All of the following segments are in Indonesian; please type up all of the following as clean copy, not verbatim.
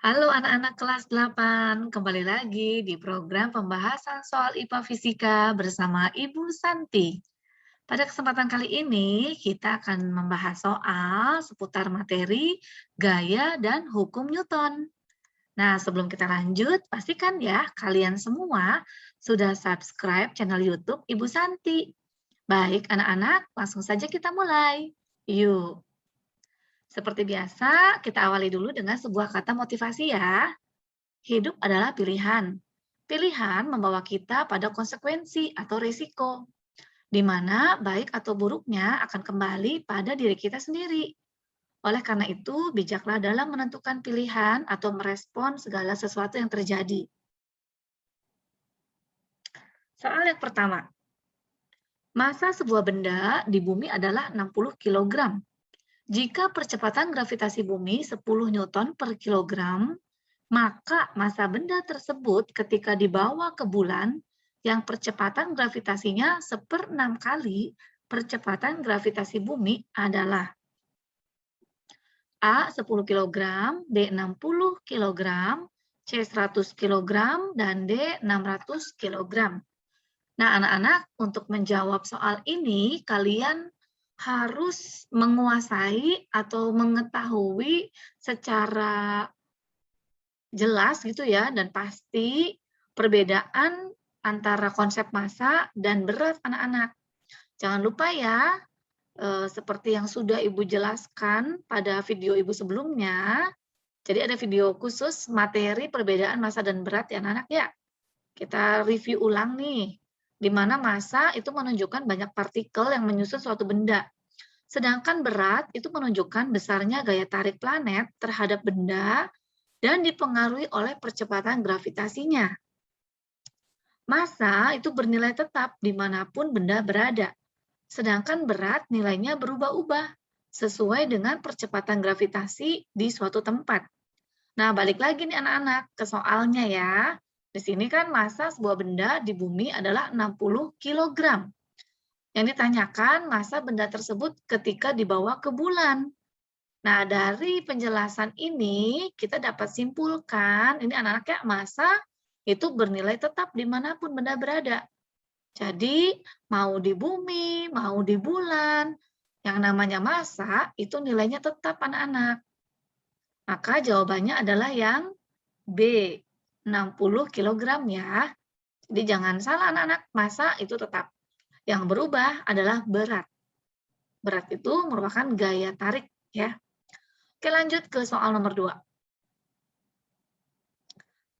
Halo anak-anak kelas 8, kembali lagi di program pembahasan soal IPA Fisika bersama Ibu Santi. Pada kesempatan kali ini, kita akan membahas soal seputar materi, gaya, dan hukum Newton. Nah, sebelum kita lanjut, pastikan ya kalian semua sudah subscribe channel YouTube Ibu Santi. Baik anak-anak, langsung saja kita mulai. Yuk. Seperti biasa, kita awali dulu dengan sebuah kata motivasi ya. Hidup adalah pilihan. Pilihan membawa kita pada konsekuensi atau risiko, di mana baik atau buruknya akan kembali pada diri kita sendiri. Oleh karena itu, bijaklah dalam menentukan pilihan atau merespon segala sesuatu yang terjadi. Soal yang pertama, massa sebuah benda di bumi adalah 60 kg. Jika percepatan gravitasi bumi 10 Newton per kilogram, maka massa benda tersebut ketika dibawa ke bulan yang percepatan gravitasinya 1/6 kali percepatan gravitasi bumi adalah A 10 kg, B 60 kg, C 100 kg, dan D 600 kg. Nah, anak-anak, untuk menjawab soal ini, kalian harus menguasai atau mengetahui secara jelas gitu ya, dan pasti perbedaan antara konsep massa dan berat anak-anak. Jangan lupa ya, seperti yang sudah Ibu jelaskan pada video Ibu sebelumnya, jadi ada video khusus materi perbedaan massa dan berat ya anak-anak ya. Kita review ulang nih, di mana massa itu menunjukkan banyak partikel yang menyusun suatu benda. Sedangkan berat itu menunjukkan besarnya gaya tarik planet terhadap benda dan dipengaruhi oleh percepatan gravitasinya. Massa itu bernilai tetap dimanapun benda berada, sedangkan berat nilainya berubah-ubah sesuai dengan percepatan gravitasi di suatu tempat. Nah, balik lagi nih anak-anak ke soalnya ya. Di sini kan massa sebuah benda di bumi adalah 60 kg. Yang ditanyakan massa benda tersebut ketika dibawa ke bulan. Nah, dari penjelasan ini kita dapat simpulkan, ini anak-anaknya massa itu bernilai tetap dimanapun benda berada. Jadi, mau di bumi, mau di bulan, yang namanya massa itu nilainya tetap anak-anak. Maka jawabannya adalah yang B, 60 kg ya. Jadi jangan salah anak-anak, massa itu tetap. Yang berubah adalah berat. Berat itu merupakan gaya tarik ya. Oke, lanjut ke soal nomor 2.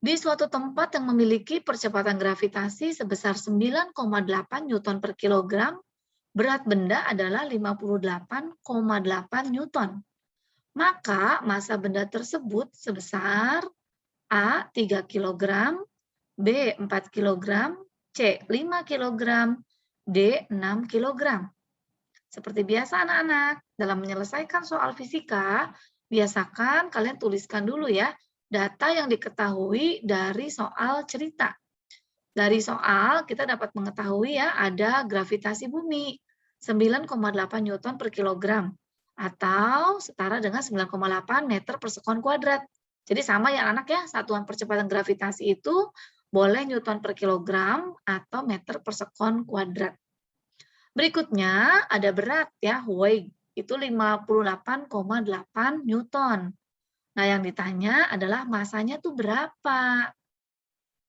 Di suatu tempat yang memiliki percepatan gravitasi sebesar 9,8 Newton per kilogram, berat benda adalah 58,8 Newton. Maka massa benda tersebut sebesar A 3 kg, B 4 kg, C 5 kg, D 6 kg. Seperti biasa anak-anak, dalam menyelesaikan soal fisika, biasakan kalian tuliskan dulu ya data yang diketahui dari soal cerita. Dari soal kita dapat mengetahui ya ada gravitasi bumi 9,8 Newton per kilogram atau setara dengan 9,8 meter per sekon kuadrat. Jadi sama ya anak ya, satuan percepatan gravitasi itu boleh Newton per kilogram atau meter per sekon kuadrat. Berikutnya ada berat ya, weight itu 58,8 Newton. Nah, yang ditanya adalah massanya tuh berapa?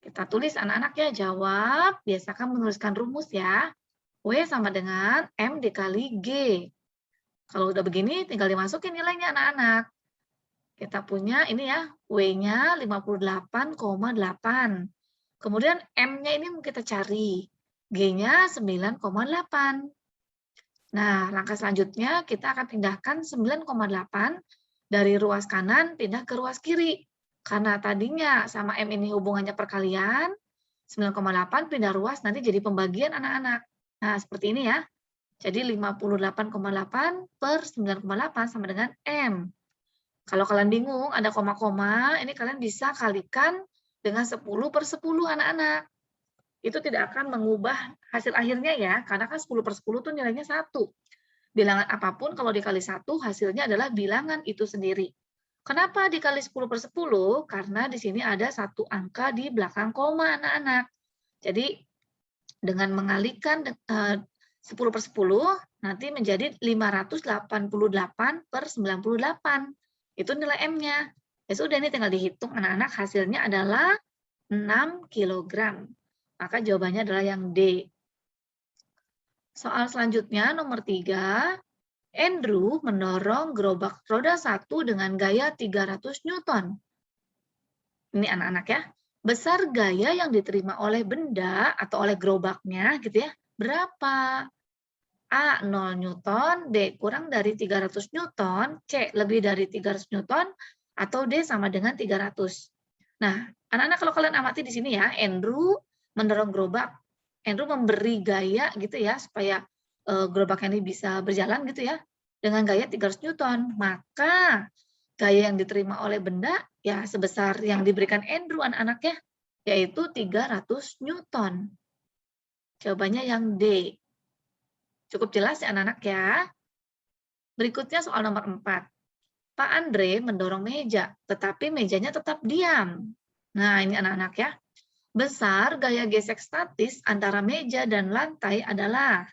Kita tulis anak-anak ya, jawab. Biasakan menuliskan rumus ya. W sama dengan M dikali G. Kalau udah begini, tinggal dimasukin nilainya anak-anak. Kita punya ini ya, W-nya 58,8. Kemudian M-nya ini mau kita cari. G-nya 9,8. Nah, langkah selanjutnya kita akan pindahkan 9,8 dari ruas kanan pindah ke ruas kiri. Karena tadinya sama M ini hubungannya perkalian, 9,8 pindah ruas nanti jadi pembagian anak-anak. Nah, seperti ini ya. Jadi 58,8 per 9,8 sama dengan M. Kalau kalian bingung ada koma-koma, ini kalian bisa kalikan dengan 10 per 10 anak-anak. Itu tidak akan mengubah hasil akhirnya ya, karena kan 10 per 10 itu nilainya 1. Bilangan apapun kalau dikali 1 hasilnya adalah bilangan itu sendiri. Kenapa dikali 10 per 10? Karena di sini ada satu angka di belakang koma, anak-anak. Jadi, dengan mengalikan 10 per 10, nanti menjadi 588 per 98. Itu nilai M-nya. Ya sudah, ini tinggal dihitung, anak-anak. Hasilnya adalah 6 kilogram. Maka jawabannya adalah yang D. Soal selanjutnya, nomor 3. Andrew mendorong gerobak roda 1 dengan gaya 300 Newton. Ini anak-anak ya. Besar gaya yang diterima oleh benda atau oleh gerobaknya gitu ya, berapa? A 0 Newton, B kurang dari 300 Newton, C lebih dari 300 Newton, atau D sama dengan 300. Nah, anak-anak kalau kalian amati di sini ya, Andrew mendorong gerobak. Andrew memberi gaya gitu ya, supaya gerobak ini bisa berjalan gitu ya, dengan gaya 300 Newton. Maka gaya yang diterima oleh benda ya sebesar yang diberikan Andrew anak-anak ya, yaitu 300 Newton. Jawabannya yang D. Cukup jelas ya anak-anak ya. Berikutnya soal nomor 4. Pak Andre mendorong meja, tetapi mejanya tetap diam. Nah, ini anak-anak ya. Besar gaya gesek statis antara meja dan lantai adalah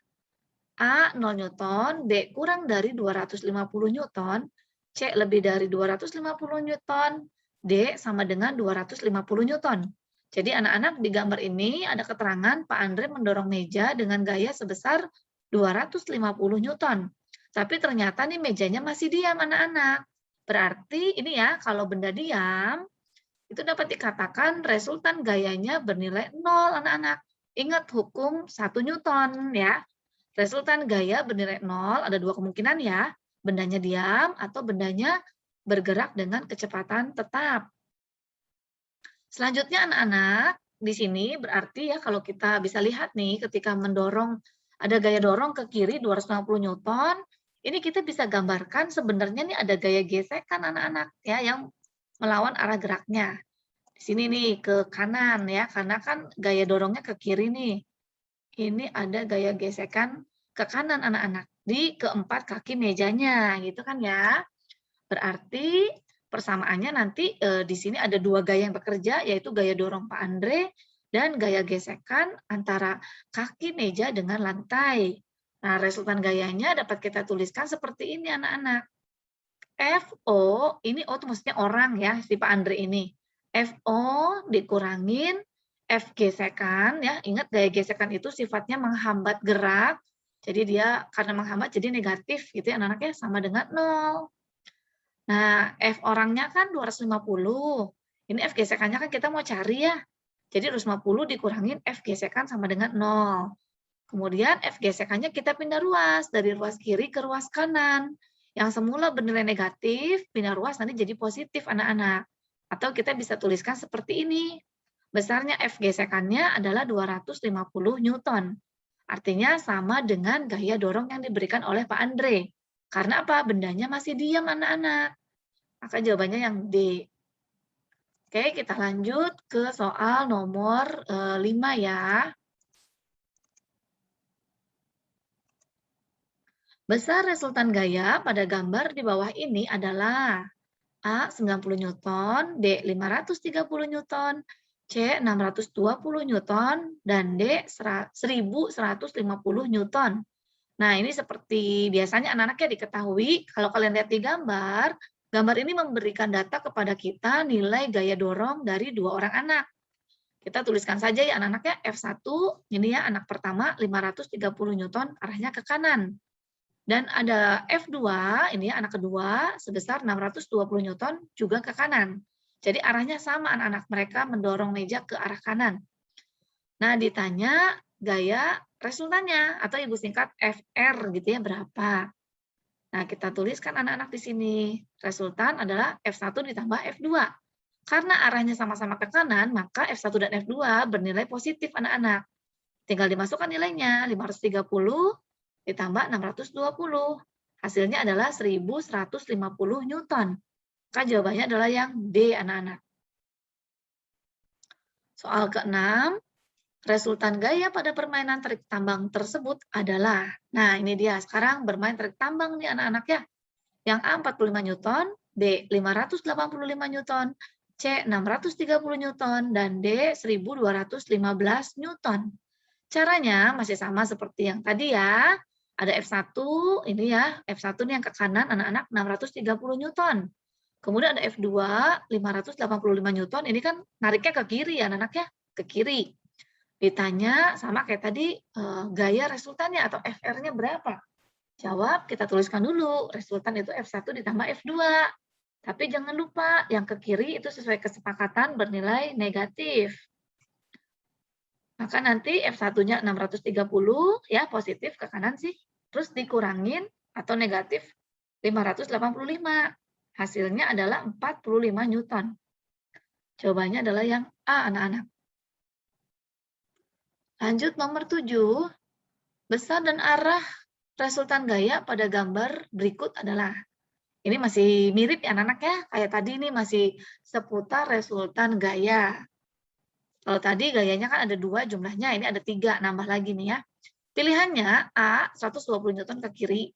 A 0 Newton, B kurang dari 250 Newton, C lebih dari 250 Newton, D sama dengan 250 Newton. Jadi anak-anak di gambar ini ada keterangan Pak Andre mendorong meja dengan gaya sebesar 250 Newton. Tapi ternyata nih mejanya masih diam anak-anak. Berarti ini ya kalau benda diam itu dapat dikatakan resultan gayanya bernilai 0 anak-anak. Ingat hukum 1 Newton ya. Resultan gaya bernilai 0 ada dua kemungkinan ya. Bendanya diam atau bendanya bergerak dengan kecepatan tetap. Selanjutnya anak-anak, di sini berarti ya kalau kita bisa lihat nih ketika mendorong, ada gaya dorong ke kiri 250 Newton, ini kita bisa gambarkan sebenarnya nih ada gaya gesekan anak-anak ya yang melawan arah geraknya. Di sini nih ke kanan ya, karena kan gaya dorongnya ke kiri nih. Ini ada gaya gesekan ke kanan anak-anak di keempat kaki mejanya gitu kan ya. Berarti persamaannya nanti di sini ada dua gaya yang bekerja, yaitu gaya dorong Pak Andre dan gaya gesekan antara kaki meja dengan lantai. Nah, resultan gayanya dapat kita tuliskan seperti ini anak-anak. FO, ini O itu maksudnya orang ya, si Pak Andre ini. FO dikurangin F gesekan ya, ingat gaya gesekan itu sifatnya menghambat gerak, jadi dia karena menghambat jadi negatif gitu ya anak-anaknya sama dengan 0. Nah, F orangnya kan 250. Ini F gesekannya kan kita mau cari ya. Jadi 250 dikurangin F gesekan sama dengan 0. Kemudian F gesekannya kita pindah ruas dari ruas kiri ke ruas kanan. Yang semula bernilai negatif, pindah ruas nanti jadi positif anak-anak. Atau kita bisa tuliskan seperti ini. Besarnya F gesekannya adalah 250 Newton. Artinya sama dengan gaya dorong yang diberikan oleh Pak Andre. Karena apa? Bendanya masih diam anak-anak. Maka jawabannya yang D. Oke, kita lanjut ke soal nomor 5 ya. Besar resultan gaya pada gambar di bawah ini adalah A 90 Newton, D 530 Newton, C 620 Newton, dan D 1150 Newton. Nah, ini seperti biasanya anak-anaknya diketahui, kalau kalian lihat di gambar, gambar ini memberikan data kepada kita nilai gaya dorong dari dua orang anak. Kita tuliskan saja ya anak-anaknya F1, ini ya anak pertama 530 Newton arahnya ke kanan. Dan ada F2, ini ya anak kedua, sebesar 620 Newton juga ke kanan. Jadi arahnya sama anak-anak mereka mendorong meja ke arah kanan. Nah, ditanya gaya resultannya atau ibu singkat FR gitu ya berapa. Nah, kita tuliskan anak-anak di sini. Resultan adalah F1 ditambah F2. Karena arahnya sama-sama ke kanan, maka F1 dan F2 bernilai positif anak-anak. Tinggal dimasukkan nilainya 530 ditambah 620. Hasilnya adalah 1150 Newton. Maka jawabannya adalah yang D, anak-anak. Soal ke-6, resultan gaya pada permainan tarik tambang tersebut adalah, nah ini dia, sekarang bermain tarik tambang nih anak-anak ya. Yang A 45 Newton, B 585 Newton, C 630 Newton, dan D 1215 Newton. Caranya masih sama seperti yang tadi ya. Ada F1, ini ya, F1 nih yang ke kanan anak-anak 630 Newton. Kemudian ada F2 585 Newton, ini kan nariknya ke kiri ya anak-anak ya, ke kiri. Ditanya sama kayak tadi gaya resultannya atau FR-nya berapa? Jawab, kita tuliskan dulu, resultan itu F1 ditambah F2. Tapi jangan lupa, yang ke kiri itu sesuai kesepakatan bernilai negatif. Maka nanti F1-nya 630, ya positif ke kanan sih. Terus dikurangin atau negatif 585. Hasilnya adalah 45 Newton. Jawabannya adalah yang A, anak-anak. Lanjut nomor 7. Besar dan arah resultan gaya pada gambar berikut adalah. Ini masih mirip ya anak-anak ya, kayak tadi ini masih seputar resultan gaya. Kalau tadi gayanya kan ada 2 jumlahnya, ini ada 3, nambah lagi nih ya. Pilihannya A 120 Newton ke kiri,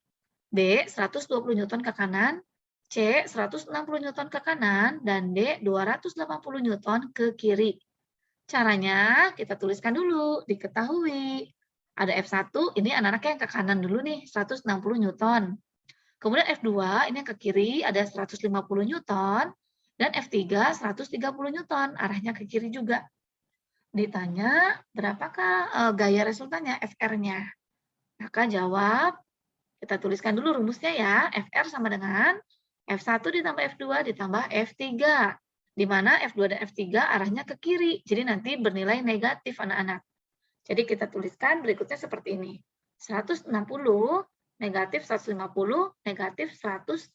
B 120 Newton ke kanan, C 160 Newton ke kanan, dan D 280 Newton ke kiri. Caranya kita tuliskan dulu, diketahui. Ada F1, ini anak-anaknya yang ke kanan dulu nih, 160 Newton. Kemudian F2, ini yang ke kiri, ada 150 Newton. Dan F3, 130 Newton, arahnya ke kiri juga. Ditanya, berapakah gaya resultannya, FR-nya? Maka jawab, kita tuliskan dulu rumusnya ya, FR sama dengan F1 ditambah F2 ditambah F3. Di mana F2 dan F3 arahnya ke kiri, jadi nanti bernilai negatif anak-anak. Jadi kita tuliskan berikutnya seperti ini. 160 negatif 150, negatif 130.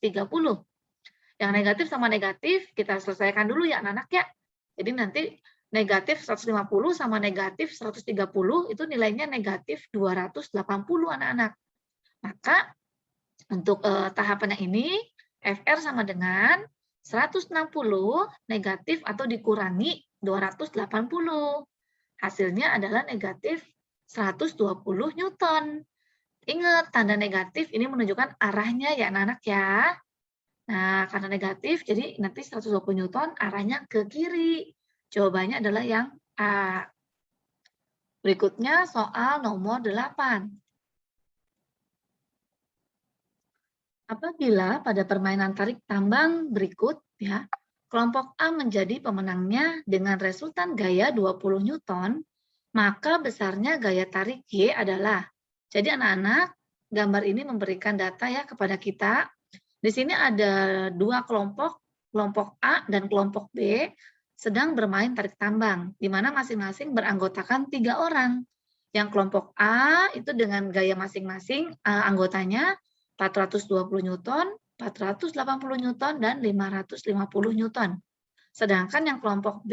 Yang negatif sama negatif kita selesaikan dulu ya anak-anak ya. Jadi nanti negatif 150 sama negatif 130 itu nilainya negatif 280 anak-anak. Maka untuk tahapannya ini FR sama dengan 160 negatif atau dikurangi 280. Hasilnya adalah negatif 120 Newton. Ingat, tanda negatif ini menunjukkan arahnya ya anak-anak ya. Nah, karena negatif, jadi nanti 120 Newton arahnya ke kiri. Jawabannya adalah yang A. Berikutnya soal nomor 8. Apabila pada permainan tarik tambang berikut, ya, kelompok A menjadi pemenangnya dengan resultan gaya 20 Newton, maka besarnya gaya tarik Y adalah. Jadi anak-anak, gambar ini memberikan data ya kepada kita. Di sini ada 2 kelompok, kelompok A dan kelompok B, sedang bermain tarik tambang, di mana masing-masing beranggotakan 3 orang. Yang kelompok A itu dengan gaya masing-masing anggotanya 420 Newton, 480 Newton, dan 550 Newton. Sedangkan yang kelompok B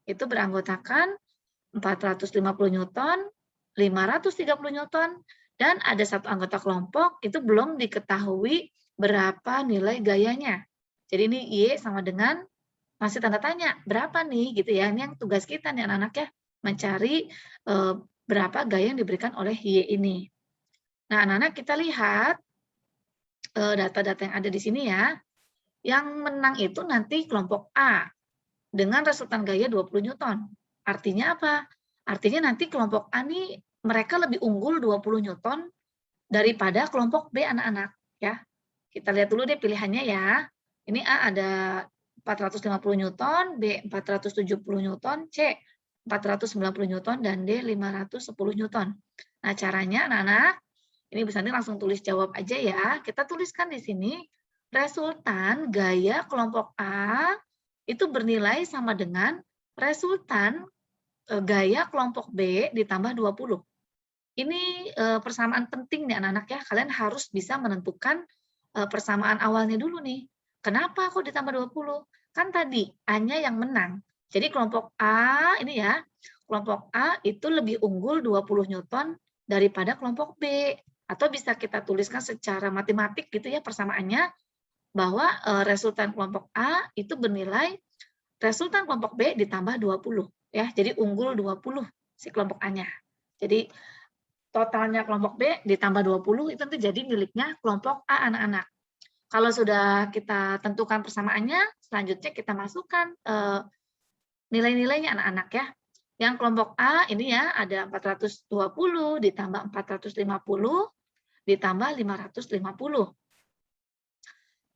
itu beranggotakan 450 Newton, 530 Newton, dan ada satu anggota kelompok itu belum diketahui berapa nilai gayanya. Jadi ini Y sama dengan masih tanda tanya, berapa nih gitu ya. Ini yang tugas kita nih anak-anak ya, mencari berapa gaya yang diberikan oleh Y ini. Nah, anak-anak kita lihat data-data yang ada di sini ya. Yang menang itu nanti kelompok A dengan resultan gaya 20 Newton. Artinya apa? Artinya nanti kelompok A nih mereka lebih unggul 20 Newton daripada kelompok B anak-anak ya. Kita lihat dulu deh pilihannya ya. Ini A ada 450 Newton, B 470 Newton, C 490 Newton, dan D 510 Newton. Nah, caranya anak-anak, ini Bu Santi langsung tulis jawab aja ya. Kita tuliskan di sini, resultan gaya kelompok A itu bernilai sama dengan resultan gaya kelompok B ditambah 20. Ini persamaan penting nih anak-anak ya. Kalian harus bisa menentukan persamaan awalnya dulu nih. Kenapa kok ditambah 20? Kan tadi A-nya yang menang. Jadi kelompok A ini ya, kelompok A itu lebih unggul 20 Newton daripada kelompok B. Atau bisa kita tuliskan secara matematik gitu ya persamaannya, bahwa resultan kelompok A itu bernilai resultan kelompok B ditambah 20 ya. Jadi unggul 20 si kelompok A-nya. Jadi totalnya kelompok B ditambah 20 itu nanti jadi miliknya kelompok A anak-anak. Kalau sudah kita tentukan persamaannya, selanjutnya kita masukkan nilai-nilainya anak-anak ya. Yang kelompok A ini ya ada 420 ditambah 450 ditambah 550.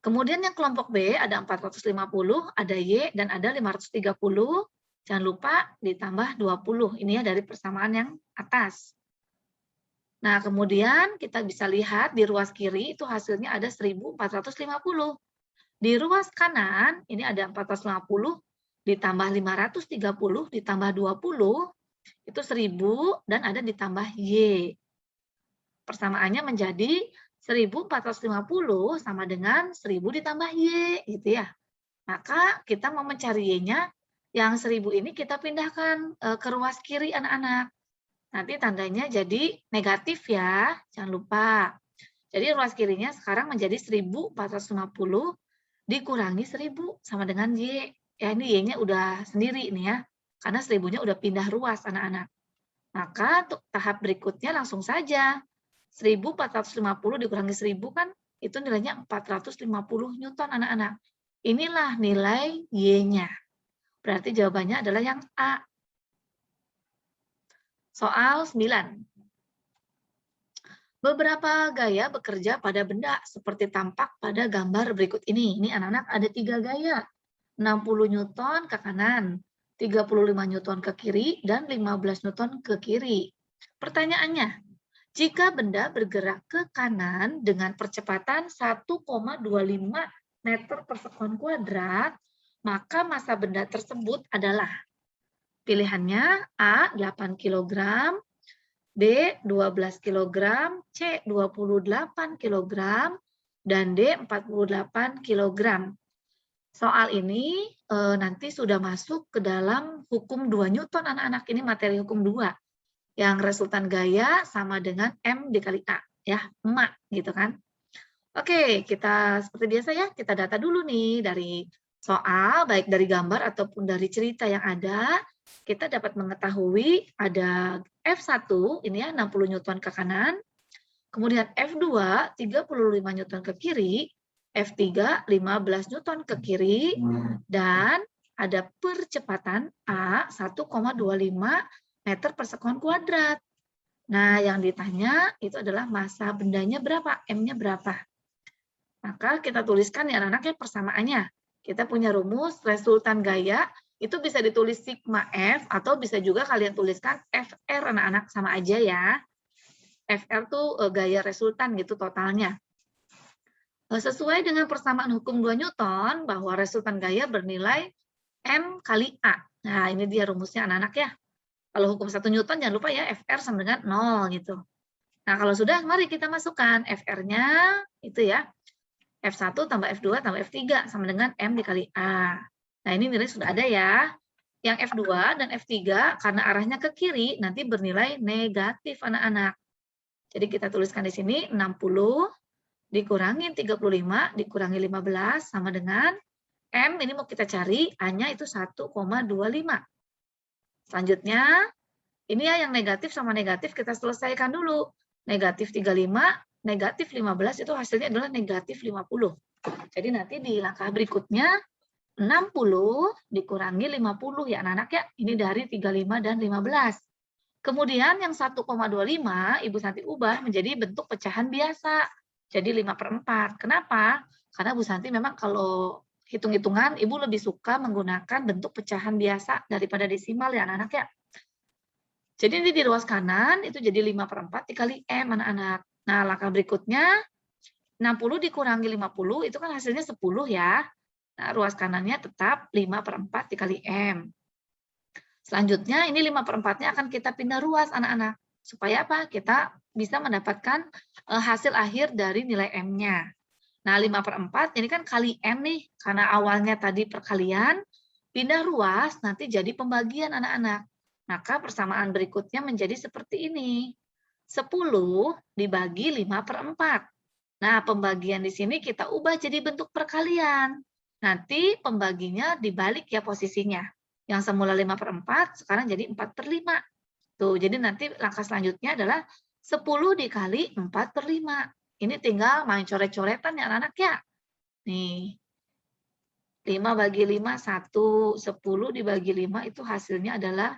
Kemudian yang kelompok B ada 450, ada Y, dan ada 530. Jangan lupa ditambah 20. Ini ya dari persamaan yang atas. Nah, kemudian kita bisa lihat di ruas kiri itu hasilnya ada 1450. Di ruas kanan ini ada 450 ditambah 530 ditambah 20 itu 1000 dan ada ditambah Y. Persamaannya menjadi 1450 sama dengan 1000 ditambah Y gitu ya. Maka kita mau mencari Y-nya, yang 1000 ini kita pindahkan ke ruas kiri anak-anak. Nanti tandanya jadi negatif ya, jangan lupa. Jadi ruas kirinya sekarang menjadi 1450 dikurangi 1000 sama dengan Y. Ya ini Y-nya udah sendiri nih ya, karena 1000-nya udah pindah ruas anak-anak. Maka untuk tahap berikutnya langsung saja. 1450 dikurangi 1000 kan itu nilainya 450 Newton anak-anak. Inilah nilai Y-nya. Berarti jawabannya adalah yang A. Soal 9. Beberapa gaya bekerja pada benda seperti tampak pada gambar berikut ini. Ini anak-anak ada 3 gaya. 60 Newton ke kanan, 35 Newton ke kiri, dan 15 Newton ke kiri. Pertanyaannya, jika benda bergerak ke kanan dengan percepatan 1,25 meter per sekon kuadrat, maka massa benda tersebut adalah pilihannya A 8 kg, B 12 kg, C 28 kg, dan D 48 kg. Soal ini nanti sudah masuk ke dalam hukum 2 Newton anak-anak, ini materi hukum 2. Yang resultan gaya sama dengan M dikali A, ya, emak gitu kan. Oke, kita seperti biasa ya, kita data dulu nih dari soal, baik dari gambar ataupun dari cerita yang ada, kita dapat mengetahui ada F1, ini ya 60 Newton ke kanan, kemudian F2 35 Newton ke kiri, F3 15 Newton ke kiri, dan ada percepatan A 1,25 meter per sekon kuadrat. Nah, yang ditanya itu adalah massa bendanya berapa, M-nya berapa. Maka kita tuliskan ya anak-anak ya persamaannya. Kita punya rumus resultan gaya, itu bisa ditulis sigma F, atau bisa juga kalian tuliskan FR anak-anak, sama aja ya. FR tuh gaya resultan gitu totalnya. Sesuai dengan persamaan hukum 2 Newton, bahwa resultan gaya bernilai M kali A. Nah, ini dia rumusnya anak-anak ya. Kalau hukum 1 Newton, jangan lupa ya, FR sama dengan 0 gitu. Nah, kalau sudah, mari kita masukkan FR-nya, itu ya, F1 tambah F2 tambah F3 sama dengan M dikali A. Nah, ini nilai sudah ada ya. Yang F2 dan F3, karena arahnya ke kiri, nanti bernilai negatif anak-anak. Jadi kita tuliskan di sini 60 dikurangi 35 dikurangi 15 sama dengan M, ini mau kita cari, A-nya itu 1,25. Selanjutnya, ini ya yang negatif sama negatif kita selesaikan dulu. Negatif 35, negatif 15 itu hasilnya adalah negatif 50. Jadi nanti di langkah berikutnya, 60 dikurangi 50 ya anak-anak ya. Ini dari 35 dan 15. Kemudian yang 1,25, Ibu Santi ubah menjadi bentuk pecahan biasa. Jadi 5/4. Kenapa? Karena Bu Santi memang kalau hitung-hitungan, Ibu lebih suka menggunakan bentuk pecahan biasa daripada desimal ya anak-anak ya. Jadi ini di ruas kanan itu jadi 5/4 dikali M anak-anak. Nah langkah berikutnya 60 dikurangi 50 itu kan hasilnya 10 ya. Nah ruas kanannya tetap 5/4 dikali M. Selanjutnya ini 5/4-nya akan kita pindah ruas anak-anak. Supaya apa? Kita bisa mendapatkan hasil akhir dari nilai M-nya. Nah 5/4 ini kan kali M nih. Karena awalnya tadi perkalian, pindah ruas nanti jadi pembagian anak-anak. Maka persamaan berikutnya menjadi seperti ini. 10 dibagi 5/4. Nah, pembagian di sini kita ubah jadi bentuk perkalian. Nanti pembaginya dibalik ya posisinya. Yang semula 5/4, sekarang jadi 4/5. Tuh, jadi nanti langkah selanjutnya adalah 10 dikali 4/5. Ini tinggal main coret-coretan ya anak-anak ya. Nih, 5 bagi 5, 1. 10 dibagi 5 itu hasilnya adalah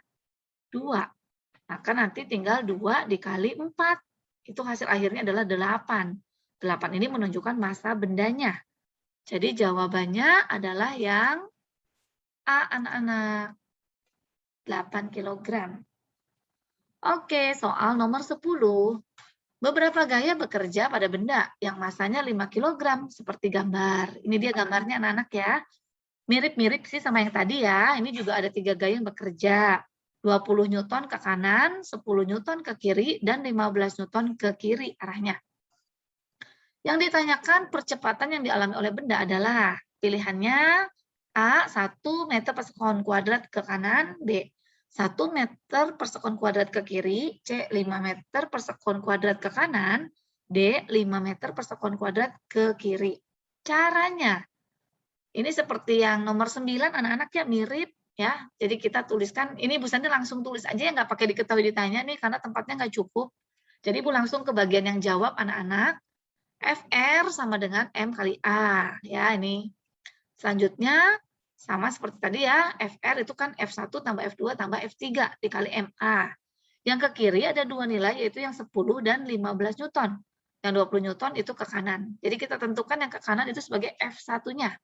2. Maka nanti tinggal 2 dikali 4. Itu hasil akhirnya adalah 8. 8 ini menunjukkan massa bendanya. Jadi jawabannya adalah yang A, anak-anak. 8 kg. Oke, soal nomor 10. Beberapa gaya bekerja pada benda yang masanya 5 kg, seperti gambar. Ini dia gambarnya anak-anak ya. Mirip-mirip sih sama yang tadi ya. Ini juga ada 3 gaya yang bekerja. 20 Newton ke kanan, 10 Newton ke kiri, dan 15 Newton ke kiri arahnya. Yang ditanyakan percepatan yang dialami oleh benda adalah pilihannya A, 1 meter per sekon kuadrat ke kanan, B, 1 meter per sekon kuadrat ke kiri, C, 5 meter per sekon kuadrat ke kanan, D, 5 meter per sekon kuadrat ke kiri. Caranya, ini seperti yang nomor 9 anak-anak ya, mirip ya. Jadi kita tuliskan, ini Bu Sandi langsung tulis aja ya, nggak pakai diketahui ditanya nih, karena tempatnya nggak cukup. Jadi Bu langsung ke bagian yang jawab anak-anak. FR sama dengan M kali A. Ya, ini. Selanjutnya, sama seperti tadi ya, FR itu kan F1 tambah F2 tambah F3 dikali MA. Yang ke kiri ada 2 nilai, yaitu yang 10 dan 15 Newton. Yang 20 Newton itu ke kanan. Jadi kita tentukan yang ke kanan itu sebagai F1-nya.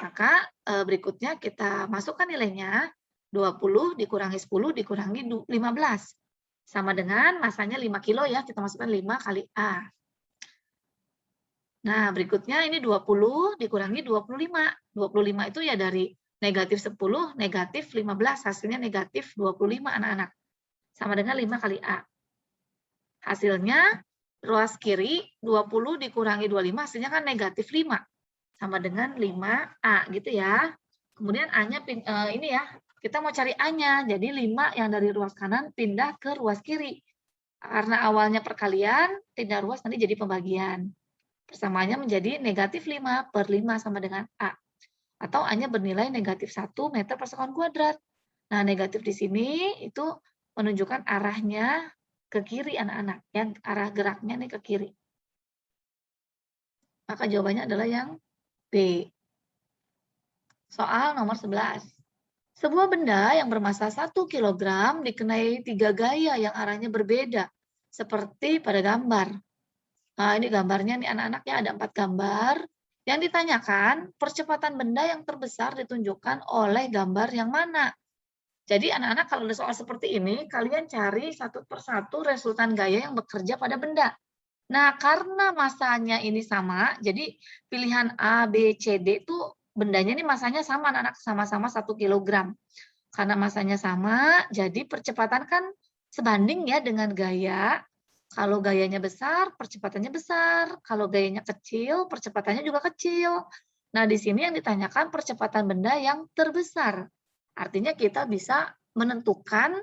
Maka berikutnya kita masukkan nilainya, 20 dikurangi 10 dikurangi 15. Sama dengan masanya 5 kilo ya, kita masukkan 5 kali A. Nah, berikutnya ini 20 dikurangi 25. 25 itu ya dari negatif 10, negatif 15, hasilnya negatif 25 anak-anak. Sama dengan 5 kali A. Hasilnya, ruas kiri 20 dikurangi 25, hasilnya kan negatif 5. Sama dengan 5A gitu ya. Kemudian A-nya ini ya, kita mau cari A-nya. Jadi 5 yang dari ruas kanan pindah ke ruas kiri. Karena awalnya perkalian, pindah ruas nanti jadi pembagian. Persamaannya menjadi negatif 5 per 5 sama dengan A. Atau A-nya bernilai negatif 1 meter per sekon kuadrat. Nah, negatif di sini itu menunjukkan arahnya ke kiri anak-anak. Yang arah geraknya nih ke kiri. Maka jawabannya adalah yang B. Soal nomor 11. Sebuah benda yang bermassa 1 kg dikenai 3 gaya yang arahnya berbeda. Seperti pada gambar. Nah, ini gambarnya nih anak-anak ya, ada 4 gambar. Yang ditanyakan, percepatan benda yang terbesar ditunjukkan oleh gambar yang mana? Jadi anak-anak kalau ada soal seperti ini, kalian cari satu persatu resultan gaya yang bekerja pada benda. Nah, karena masanya ini sama, jadi pilihan A, B, C, D itu bendanya ini masanya sama anak-anak, sama-sama 1 kg. Karena masanya sama, jadi percepatan kan sebanding ya dengan gaya. Kalau gayanya besar, percepatannya besar. Kalau gayanya kecil, percepatannya juga kecil. Nah, di sini yang ditanyakan percepatan benda yang terbesar. Artinya kita bisa menentukan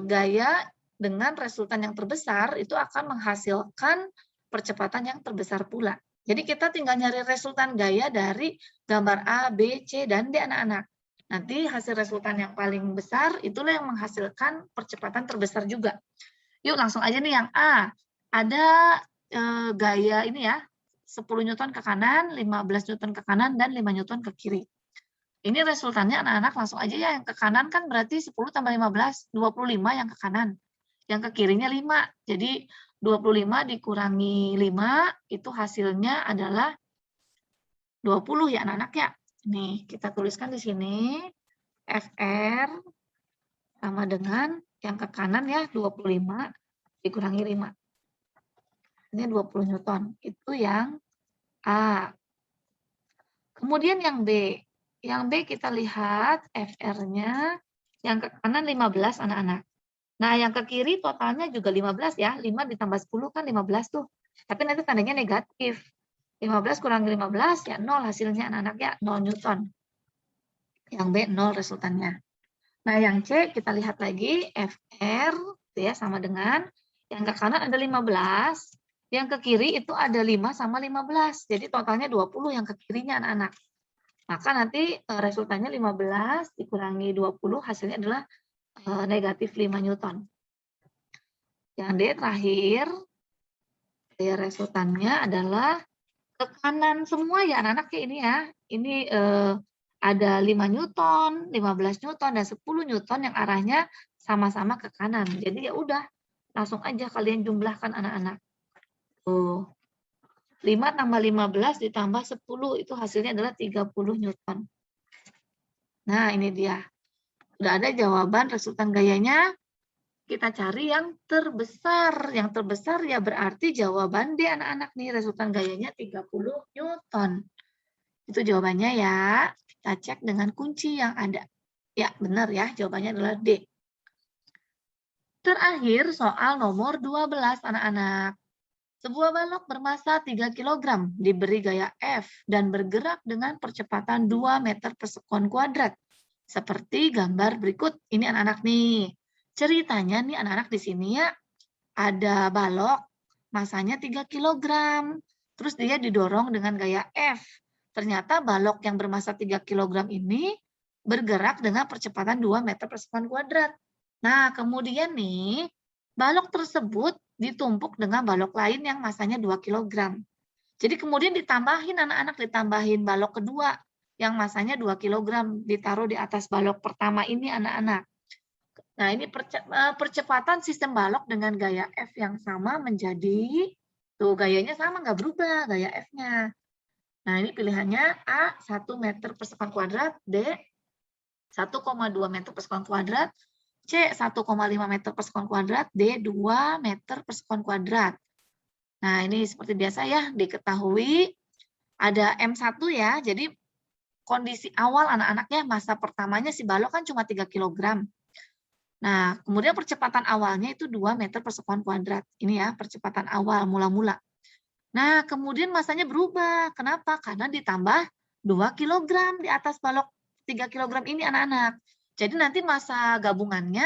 gaya dengan resultan yang terbesar, itu akan menghasilkan percepatan yang terbesar pula. Jadi kita tinggal nyari resultan gaya dari gambar A, B, C, dan D anak-anak. Nanti hasil resultan yang paling besar, itulah yang menghasilkan percepatan terbesar juga. Yuk langsung aja nih yang A. Ada gaya ini ya, 10 Newton ke kanan, 15 Newton ke kanan, dan 5 Newton ke kiri. Ini resultannya anak-anak langsung aja ya, yang ke kanan kan berarti 10 tambah 15, 25 yang ke kanan. Yang ke kirinya 5, jadi 25 dikurangi 5, itu hasilnya adalah 20 ya anak-anak ya. Nih, kita tuliskan di sini, FR sama dengan yang ke kanan ya, 25 dikurangi 5. Ini 20 Newton. Itu yang A. Kemudian yang B. Yang B kita lihat FR-nya yang ke kanan 15 anak-anak. Nah, yang ke kiri totalnya juga 15 ya. 5 ditambah 10 kan 15 tuh. Tapi nanti tandanya negatif. 15 kurang 15 ya 0 hasilnya anak-anak ya, 0 Newton. Yang B 0 resultannya. Nah, yang C kita lihat lagi FR ya sama dengan yang ke kanan ada 15, yang ke kiri itu ada 5 sama 15. Jadi totalnya 20 yang ke kirinya anak-anak. Maka nanti resultannya 15 dikurangi 20 hasilnya adalah negatif 5 Newton. Yang D terakhir, resultannya adalah Ke kanan semua ya anak-anak ya ini ya. Ini ada 5 Newton, 15 Newton, dan 10 Newton yang arahnya sama-sama ke kanan. Jadi ya udah, langsung aja kalian jumlahkan anak-anak. Tuh, 5 tambah 15 ditambah 10 itu hasilnya adalah 30 Newton. Nah, ini dia. Udah ada jawaban resultan gayanya. Kita cari yang terbesar. Yang terbesar ya berarti jawaban D anak-anak nih. Resultan gayanya 30 Newton. Itu jawabannya ya. Kita cek dengan kunci yang ada. Ya, benar ya. Jawabannya adalah D. Terakhir soal nomor 12 anak-anak. Sebuah balok bermasa 3 kg diberi gaya F dan bergerak dengan percepatan 2 meter per sekon kuadrat. Seperti gambar berikut. Ini anak-anak nih. Ceritanya nih anak-anak di sini ya, ada balok masanya 3 kg. Terus dia didorong dengan gaya F. Ternyata balok yang bermasa 3 kg ini bergerak dengan percepatan 2 meter per sekon kuadrat. Nah, kemudian nih, balok tersebut ditumpuk dengan balok lain yang masanya 2 kg. Jadi kemudian ditambahin anak-anak, ditambahin balok kedua yang masanya 2 kg, ditaruh di atas balok pertama ini anak-anak. Nah, ini percepatan sistem balok dengan gaya F yang sama menjadi, tuh gayanya sama, nggak berubah gaya F-nya. Nah, ini pilihannya A, 1 meter per sekon kuadrat, D, 1,2 meter per sekon kuadrat, C, 1,5 meter per sekon kuadrat, D, 2 meter per sekon kuadrat. Nah, ini seperti biasa ya, diketahui ada M1 ya, jadi kondisi awal anak-anaknya, masa pertamanya si balok kan cuma 3 kg. Nah, kemudian percepatan awalnya itu 2 meter per sekon kuadrat. Ini ya, percepatan awal, mula-mula. Nah, kemudian masanya berubah. Kenapa? Karena ditambah 2 kg di atas balok 3 kg ini anak-anak. Jadi nanti masa gabungannya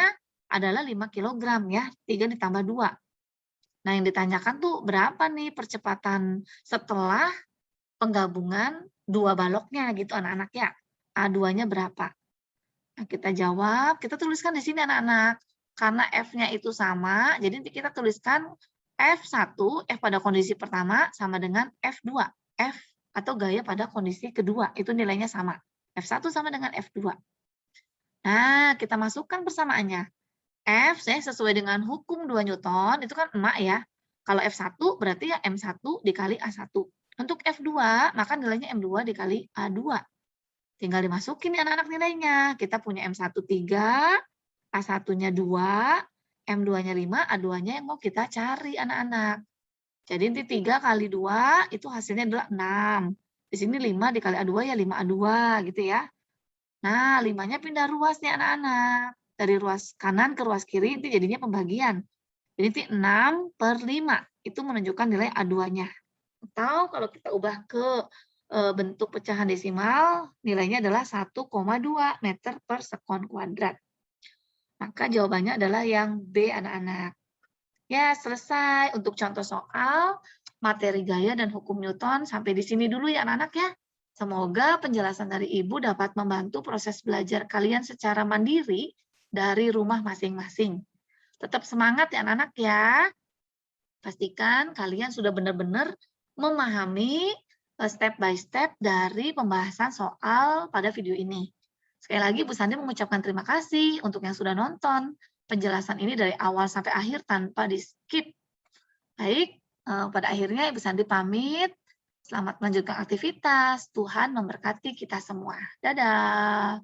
adalah 5 kg ya, 3 ditambah 2. Nah, yang ditanyakan tuh berapa nih percepatan setelah penggabungan 2 baloknya gitu anak-anak ya. A2-nya berapa? Nah, kita jawab, kita tuliskan di sini anak-anak. Karena F-nya itu sama, jadi nanti kita tuliskan F1, F pada kondisi pertama sama dengan F2. F atau gaya pada kondisi kedua, itu nilainya sama. F1 sama dengan F2. Nah, kita masukkan persamaannya. F saya sesuai dengan hukum 2 Newton, itu kan emak ya. Kalau F1 berarti ya M1 dikali A1. Untuk F2, maka nilainya M2 dikali A2. Tinggal dimasukin nih anak-anak nilainya. Kita punya M1 3, A1-nya 2, M2-nya 5, A2-nya yang mau kita cari anak-anak. Jadi nanti 3 kali 2 itu hasilnya adalah 6. Di sini 5 dikali A2 ya 5A2 gitu ya. Nah, 5-nya pindah ruas nih anak-anak. Dari ruas kanan ke ruas kiri itu jadinya pembagian. Jadi nanti 6 per 5 itu menunjukkan nilai A2-nya. Atau kalau kita ubah ke bentuk pecahan desimal, nilainya adalah 1,2 meter per sekon kuadrat. Maka jawabannya adalah yang B anak-anak. Ya, selesai untuk contoh soal materi gaya dan hukum Newton. Sampai di sini dulu ya anak-anak ya. Semoga penjelasan dari Ibu dapat membantu proses belajar kalian secara mandiri dari rumah masing-masing. Tetap semangat ya anak-anak ya. Pastikan kalian sudah benar-benar memahami step by step dari pembahasan soal pada video ini. Sekali lagi Bu Sandi mengucapkan terima kasih untuk yang sudah nonton penjelasan ini dari awal sampai akhir tanpa di-skip. Baik, pada akhirnya Ibu Sandi pamit. Selamat melanjutkan aktivitas. Tuhan memberkati kita semua. Dadah.